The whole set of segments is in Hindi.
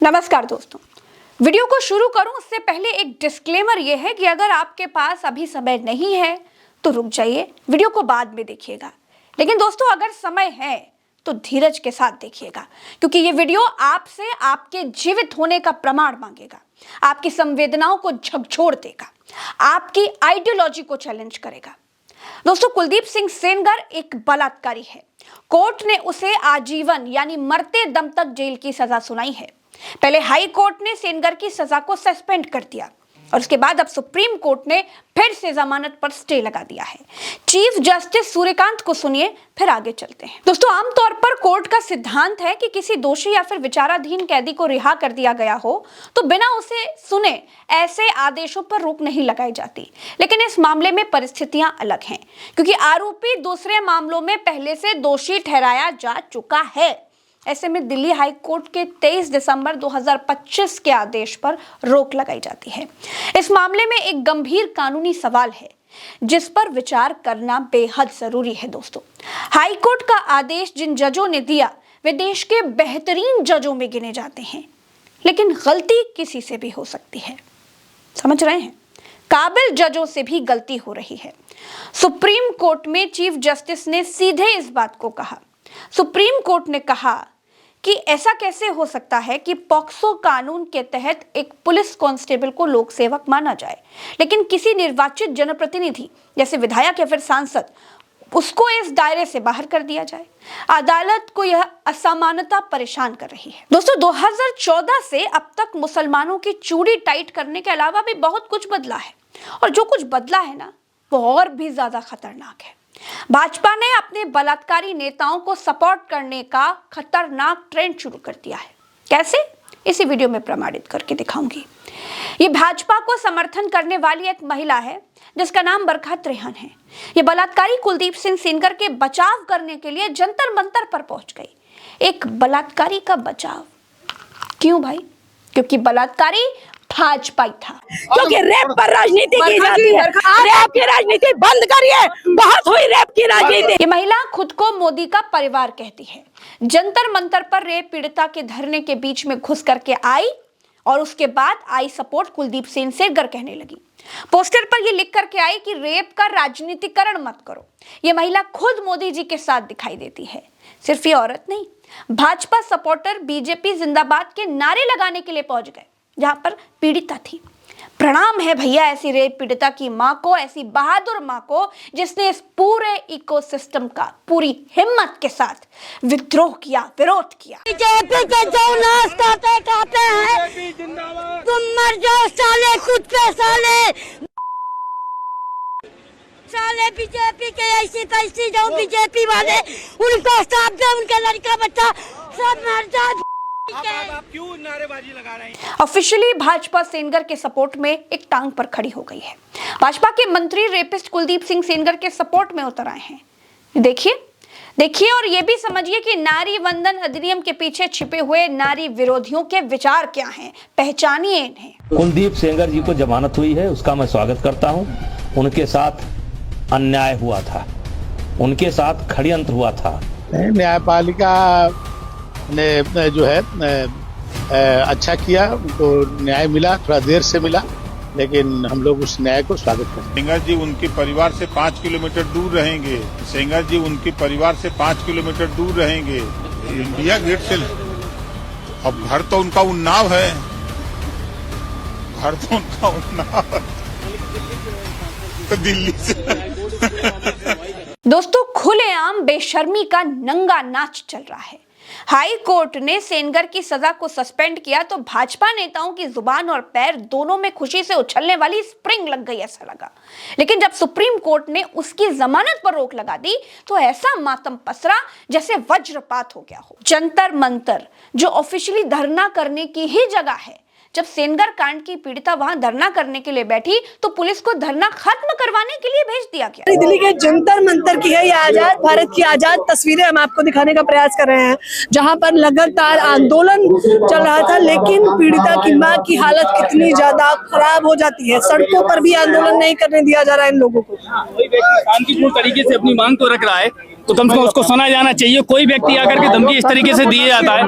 नमस्कार दोस्तों, वीडियो को शुरू करूं उससे पहले एक डिस्क्लेमर ये है कि अगर आपके पास अभी समय नहीं है तो रुक जाइए, वीडियो को बाद में देखिएगा। लेकिन दोस्तों अगर समय है तो धीरज के साथ देखिएगा, क्योंकि ये वीडियो आपसे आपके जीवित होने का प्रमाण मांगेगा, आपकी संवेदनाओं को झकझोर देगा, आपकी आइडियोलॉजी को चैलेंज करेगा। दोस्तों, कुलदीप सिंह सेंगर एक बलात्कारी है। कोर्ट ने उसे आजीवन यानी मरते दम तक जेल की सजा सुनाई है। पहले हाई कोर्ट ने सेंगर की सजा को सस्पेंड कर दिया और उसके बाद अब सुप्रीम कोर्ट ने फिर से जमानत पर स्टे लगा दिया है। चीफ जस्टिस सूर्यकांत को सुनिए, फिर आगे चलते हैं। दोस्तों, आमतौर पर कोर्ट का सिद्धांत है कि किसी दोषी या फिर विचाराधीन कैदी को रिहा कर दिया गया हो तो बिना उसे सुने ऐसे आदेशों पर रोक नहीं लगाई जाती। लेकिन इस मामले में परिस्थितियां अलग हैं, क्योंकि आरोपी दूसरे मामलों में पहले से दोषी ठहराया जा चुका है। ऐसे में दिल्ली हाई कोर्ट के 23 दिसंबर 2025 के आदेश पर रोक लगाई जाती है। इस मामले में एक गंभीर कानूनी सवाल है जिस पर विचार करना बेहद जरूरी है। दोस्तों, हाई कोर्ट का आदेश जिन जजों ने दिया वे देश के बेहतरीन जजों में गिने जाते हैं, लेकिन गलती किसी से भी हो सकती है। समझ रहे हैं? काबिल जजों से भी गलती हो रही है। सुप्रीम कोर्ट में चीफ जस्टिस ने सीधे इस बात को कहा। सुप्रीम कोर्ट ने कहा कि ऐसा कैसे हो सकता है कि पॉक्सो कानून के तहत एक पुलिस कांस्टेबल को लोक सेवक माना जाए, लेकिन किसी निर्वाचित जनप्रतिनिधि जैसे विधायक या फिर सांसद उसको इस दायरे से बाहर कर दिया जाए। अदालत को यह असमानता परेशान कर रही है। दोस्तों, 2014 से अब तक मुसलमानों की चूड़ी टाइट करने के अलावा भी बहुत कुछ बदला है, और जो कुछ बदला है ना वो और भी ज्यादा खतरनाक है। भाजपा ने अपने बलात्कारी नेताओं को सपोर्ट करने का खतरनाक ट्रेंड शुरू कर दिया है। कैसे? इसी वीडियो में प्रमाणित करके दिखाऊंगी। ये भाजपा को समर्थन करने वाली एक महिला है जिसका नाम बरखा त्रेहन है। ये बलात्कारी कुलदीप सिंह सेंगर के बचाव करने के लिए जंतर मंतर पर पहुंच गई। एक बलात्कारी का बचाव क्यों भाई? क्योंकि बलात्कारी भाजपा था, क्योंकि रेप पर राजनीति की जाती है। रेप की राजनीति बंद करिए, बहुत हुई रेप की राजनीति। ये महिला खुद को मोदी का परिवार कहती है। जंतर मंतर पर रेप पीड़िता के धरने के बीच में घुस करके आई और उसके बाद आई सपोर्ट कुलदीप सिंह सेंगर कहने लगी। पोस्टर पर ये लिख करके आई कि रेप का राजनीतिकरण मत करो। ये महिला खुद मोदी जी के साथ दिखाई देती है। सिर्फ ये औरत नहीं, भाजपा सपोर्टर बीजेपी जिंदाबाद के नारे लगाने के लिए पहुंच गए जहां पर पीड़िता थी। प्रणाम है भैया ऐसी रेप पीड़िता की मां को, ऐसी बहादुर मां को जिसने इस पूरे इकोसिस्टम का पूरी हिम्मत के साथ विद्रोह किया, विरोध किया। बीजेपी के जो नाश काटे हैं, तुम मर जाओ साले, खुद पे साले बीजेपी के ऐसी तैसी जो बीजेपी वाले उनको साफ दे, उनका लड़का बच्चा सब मर जाए। आप क्यों नारेबाजी लगा रहे हैं? ऑफिशियली भाजपा सेंगर के सपोर्ट में एक टांग पर खड़ी हो गई है। भाजपा के मंत्री रेपिस्ट कुलदीप सिंह सेंगर के सपोर्ट में उतर आए हैं। देखिए और ये भी समझिए कि नारी वंदन अधिनियम के पीछे छिपे हुए नारी विरोधियों के विचार क्या हैं, पहचानिए इन्हें। कुलदीप सेंगर जी को जमानत हुई है, उसका मैं स्वागत करता हूं। उनके साथ अन्याय हुआ था, उनके साथ षड्यंत्र हुआ था। न्यायपालिका ने जो है अच्छा किया, उनको न्याय मिला, थोड़ा देर से मिला, लेकिन हम लोग उस न्याय को स्वागत करते हैं। सेंगर जी उनके परिवार से 5 किलोमीटर दूर रहेंगे। सेंगर जी उनके परिवार से 5 किलोमीटर दूर रहेंगे इंडिया गेट से। अब घर तो उनका उन्नाव है, घर तो उनका उन्नाव है, तो दिल्ली से। दोस्तों, खुलेआम बेशर्मी का नंगा नाच चल रहा है। हाई कोर्ट ने सेंगर की सजा को सस्पेंड किया तो भाजपा नेताओं की जुबान और पैर दोनों में खुशी से उछलने वाली स्प्रिंग लग गई, ऐसा लगा। लेकिन जब सुप्रीम कोर्ट ने उसकी जमानत पर रोक लगा दी तो ऐसा मातम पसरा जैसे वज्रपात हो गया हो। जंतर मंतर जो ऑफिशियली धरना करने की ही जगह है, जब सेंगर कांड की पीड़िता वहां धरना करने के लिए बैठी तो पुलिस को धरना खत्म करवाने के लिए भेज दिया गया। दिल्ली के जंतर मंतर की है ये आजाद भारत की आजाद तस्वीरें हम आपको दिखाने का प्रयास कर रहे हैं, जहां पर लगातार आंदोलन चल रहा था, लेकिन पीड़िता की मां की हालत कितनी ज्यादा खराब हो जाती है। सड़कों पर भी आंदोलन नहीं करने दिया जा रहा है इन लोगों को। शांतिपूर्ण तरीके से अपनी मांग तो रख रहा है, तो कम से कम उसको सुना जाना चाहिए। कोई व्यक्ति आकर के धमकी इस तरीके से दिया जाता है।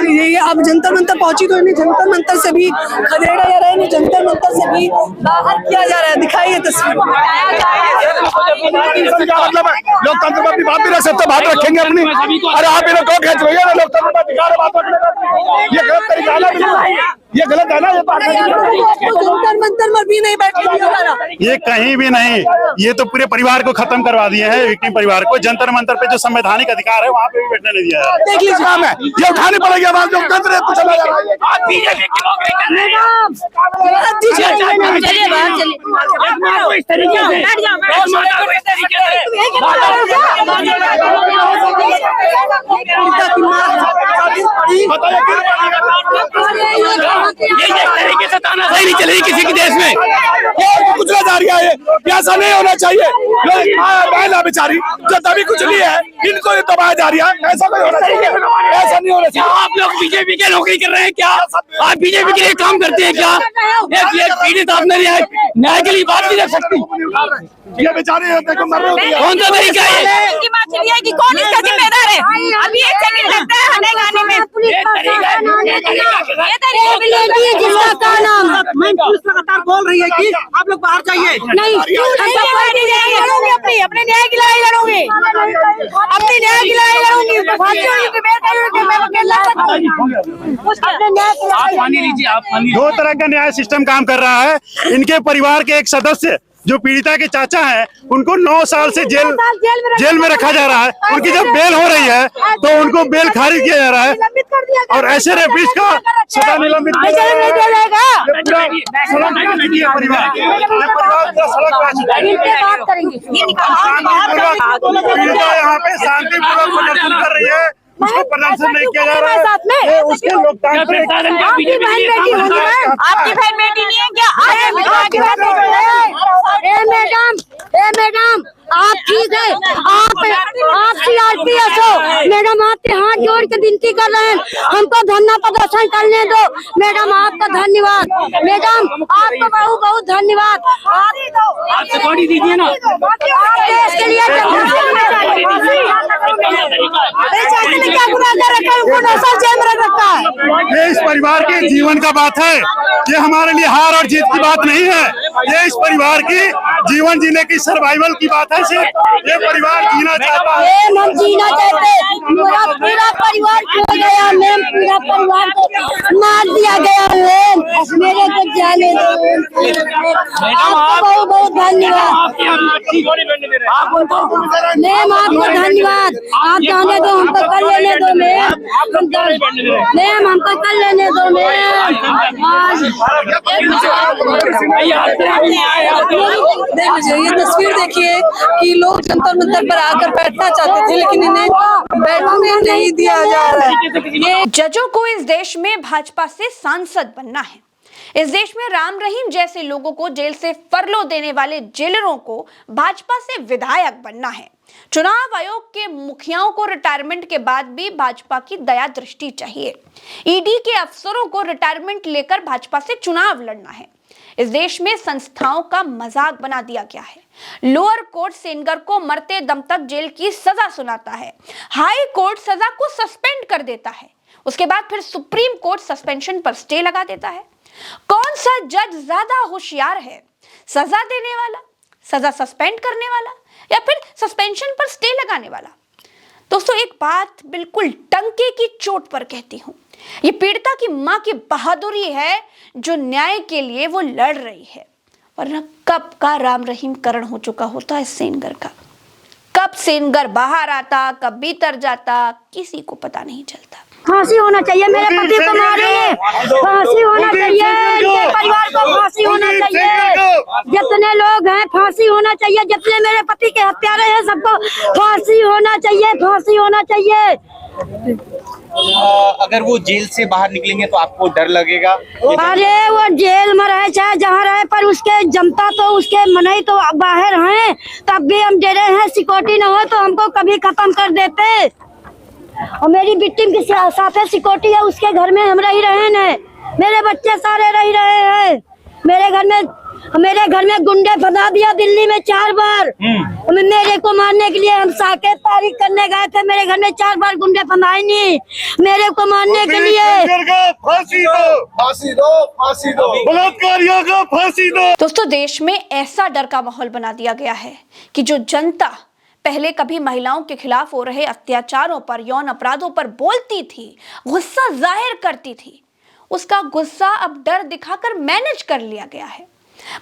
ये अब जंतर मंतर पहुंची तो नहीं, जंतर मंतर से भी खदेड़ा जा रहा है, नहीं जंतर मंतर से भी बाहर किया जा रहा है। दिखाइए तस्वीर। मतलब लोकतंत्र में अपनी बात भी रख सकते, बात रखेंगे अपनी। अरे आप इन्हें क्यों खेच रही है? लोकतंत्र में अधिकार है बात रखने का। ये गलत तरीका है, ये गलत है ना। ये जंतर मंतर में भी नहीं बैठने दिया जा रहा। ये कहीं भी नहीं, ये तो पूरे परिवार को खत्म करवा दिए हैं, विक्टिम परिवार को। जंतर मंतर पे जो संवैधानिक अधिकार है वहाँ पे भी बैठने नहीं दिया है। देख लीजिए काम है, ये उठानी पड़ेगी आवाज। लोकतंत्र है तो चला जा रहा है। आप बीजेपी के लोग नहीं कर रहे तरीके से तानाशाही नहीं चलेगी किसी के देश में। कुछ ना जा रही है, ऐसा नहीं होना चाहिए। महिला बेचारी जो तभी कुछ नहीं है, इनको दबाया जा रही है। ऐसा नहीं होना चाहिए, ऐसा नहीं होना चाहिए। आप लोग बीजेपी के नौकरी कर रहे हैं क्या? आप बीजेपी के लिए काम करते हैं क्या? एक पीड़ित आपने न्याय के लिए बात नहीं रख सकती। ये बेचारे देखो मर रहे हो। कौन सा तरीका है? कि कौन इसका जिम्मेदार है? अभी एक सेकंड लगता है हमें गाने में। जिसका का नाम मैं पुलिस लगातार बोल रही है कि आप लोग बाहर जाइए। नहीं, अपने न्याय की लड़ाई लड़ूंगी, अपनी न्याय की लड़ाई लड़ूंगी। आप पानी लीजिए, आप पानी। दो तरह का न्याय सिस्टम काम कर रहा है। इनके परिवार के एक सदस्य जो पीड़िता के चाचा हैं, उनको 9 साल से जेल में रखा जा रहा है। उनकी जब बेल हो रही है तो उनको बेल खारिज किया जा रहा है और ऐसे रेपिस्ट का सदा निलंबित किया जाएगा। पीड़िता यहाँ पे शांतिपूर्वक प्रदर्शन कर रही है, उसको प्रदर्शन नहीं किया जा रहा है। उसके लोकतांत्रिक आपकी बहन बेटी होगी ना? आपकी बहन बेटी नहीं है क्या? मैडम आप ठीक है, आप CRPS हो मैडम, आपके हाथ जोड़ के विनती कर रहे हैं, हमको धरना प्रदर्शन करने दो। मैडम आपका धन्यवाद, मैडम आपका बहुत बहुत धन्यवाद। आप सिक्योरिटी दीजिए ना। आप देश के लिए क्या गुनाह कर रखा है? उनको 9 साल जेल में रख रखा है। ये इस परिवार के जीवन का बात है, ये हमारे लिए हार और जीत की बात नहीं है। ये इस परिवार की जीवन जीने की सर्वाइवल की बात है। सिर्फ ये परिवार जीना चाहता है। हम जीना चाहते, मेरा पूरा परिवार खो गया मैम, पूरा परिवार को मार दिया गया मैम, मेरे को जाने दो। आपको बहुत बहुत धन्यवाद मैम, आपको धन्यवाद। आप जाने दो, हमको कर लेने दो मैम, मैम हमको कर लेने दो मैम। देख लीजिए ये तस्वीर, देखिए कि लोग जंतर मंतर पर आकर बैठना चाहते थे लेकिन इन्हें बैठने नहीं दिया जा रहा है। जजों को इस देश में भाजपा से सांसद बनना है। इस देश में राम रहीम जैसे लोगों को जेल से फरलो देने वाले जेलरों को भाजपा से विधायक बनना है। चुनाव आयोग के मुखियाओं को रिटायरमेंट के बाद भी भाजपा की दया दृष्टि चाहिए। ईडी के अफसरों को रिटायरमेंट लेकर भाजपा से चुनाव लड़ना है। इस देश में संस्थाओं का मजाक बना दिया गया है। लोअर कोर्ट सेनगर को मरते दम तक जेल की सजा सुनाता है, हाई कोर्ट सजा को सस्पेंड कर देता है, उसके बाद फिर सुप्रीम कोर्ट सस्पेंशन पर स्टे लगा देता है। कौन सा जज ज्यादा होशियार है, सजा देने वाला, सजा सस्पेंड करने वाला, या फिर सस्पेंशन पर स्टे लगाने वाला? दोस्तों एक बात बिल्कुल टंके की चोट पर कहती हूं, ये पीड़िता की मां की बहादुरी है जो न्याय के लिए वो लड़ रही है। वरना कब का राम रहीम करण हो चुका होता इस सेनगर का, कब सेनगर बाहर आता, कब भीतर जाता, किसी को पता नहीं चलता। फांसी होना चाहिए, मेरे पति को मारे, फांसी होना चाहिए, इनके परिवार को फांसी होना चाहिए, जितने लोग हैं फांसी होना चाहिए, जितने मेरे पति के हत्यारे हैं सबको फांसी होना चाहिए, फांसी होना चाहिए। अगर वो जेल से बाहर निकलेंगे तो आपको डर लगेगा? अरे वो जेल में रहे चाहे जहाँ रहे, पर उसके जनता तो उसके मनई तो बाहर हैं, तब भी हम डरे हैं। सिक्योरिटी न हो तो हमको कभी खत्म कर देते। और मेरी विक्टिम के साथ सिक्योरिटी है, उसके घर में हम रह रहे हैं, मेरे बच्चे सारे रह रहे हैं, मेरे घर में मेरे घर में गुंडे फंसा दिया दिल्ली में 4 बार। मेरे को मारने के लिए हम साकेत तारीख करने गए थे, मेरे घर में 4 बार गुंडे फंसाए नहीं मेरे को मारने के लिए। फांसी दो, फांसी दो, फांसी दो, बलात्कारियों को फांसी दो। दोस्तों, देश में ऐसा डर का माहौल बना दिया गया है कि जो जनता पहले कभी महिलाओं के खिलाफ हो रहे अत्याचारों पर, यौन अपराधों पर बोलती थी, गुस्सा जाहिर करती थी, उसका गुस्सा अब डर दिखाकर मैनेज कर लिया गया है।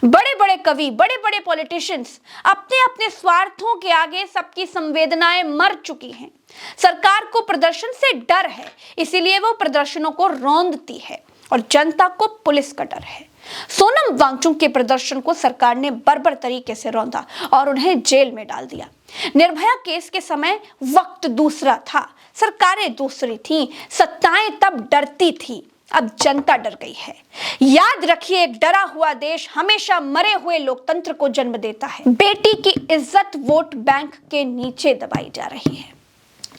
बड़े बड़े कवि, बड़े बड़े पॉलिटिशियंस अपने अपने स्वार्थों के आगे सबकी संवेदनाएं मर चुकी हैं। सरकार को प्रदर्शन से डर है, इसीलिए वो प्रदर्शनों को रौंदती है और जनता को पुलिस का डर है। सोनम वांगचुक के प्रदर्शन को सरकार ने बर्बर तरीके से रौंदा और उन्हें जेल में डाल दिया। निर्भया केस के समय वक्त दूसरा था, सरकारें दूसरी थीं, सत्ताएं तब डरती थी, अब जनता डर गई है। याद रखिए, एक डरा हुआ देश हमेशा मरे हुए लोकतंत्र को जन्म देता है। बेटी की इज्जत वोट बैंक के नीचे दबाई जा रही है।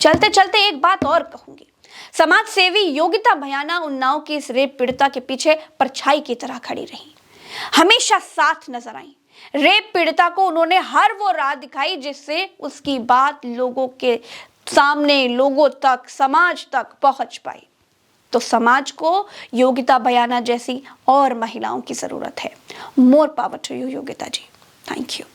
चलते चलते एक बात और कहूंगी, समाज सेवी योगिता भयाना उन्नाव की इस रेप पीड़िता के पीछे परछाई की तरह खड़ी रही, हमेशा साथ नजर आई। रेप पीड़िता को उन्होंने हर वो राह दिखाई जिससे उसकी बात लोगों के सामने, लोगों तक, समाज तक पहुंच पाई। तो समाज को योगिता भयाना जैसी और महिलाओं की जरूरत है। More power to you Yogita ji. Thank you.